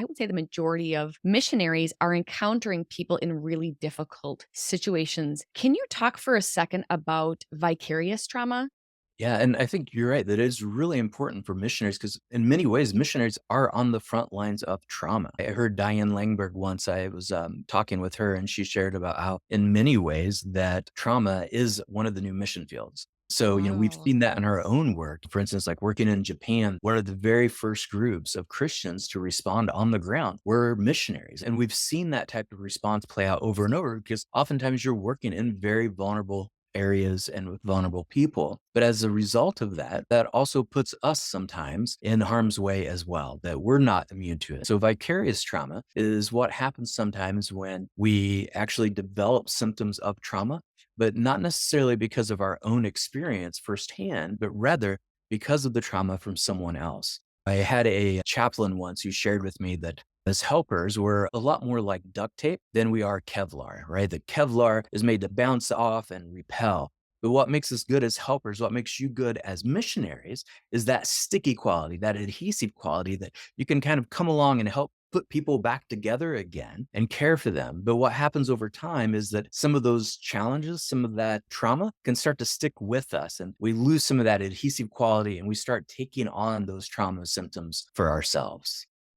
I would say the majority of missionaries are encountering people in really difficult situations. Can you talk for a second about vicarious trauma? Yeah, and I think you're right that it is really important for missionaries because in many ways, missionaries are on the front lines of trauma. I heard Diane Langberg once. I was talking with her, and she shared about how, in many ways, that trauma is one of the new mission fields. So, we've Wow. seen that in our own work. For instance, like working in Japan, one of the very first groups of Christians to respond on the ground were missionaries. And we've seen that type of response play out over and over because oftentimes you're working in very vulnerable areas and with vulnerable people. But as a result of that, that also puts us sometimes in harm's way as well, that we're not immune to it. So, vicarious trauma is what happens sometimes when we actually develop symptoms of trauma, but not necessarily because of our own experience firsthand, but rather because of the trauma from someone else. I had a chaplain once who shared with me that as helpers, we're a lot more like duct tape than we are Kevlar, right? The Kevlar is made to bounce off and repel. But what makes us good as helpers, what makes you good as missionaries is that sticky quality, that adhesive quality that you can kind of come along and help put people back together again and care for them. But what happens over time is that some of those challenges, some of that trauma can start to stick with us and we lose some of that adhesive quality and we start taking on those trauma symptoms for ourselves.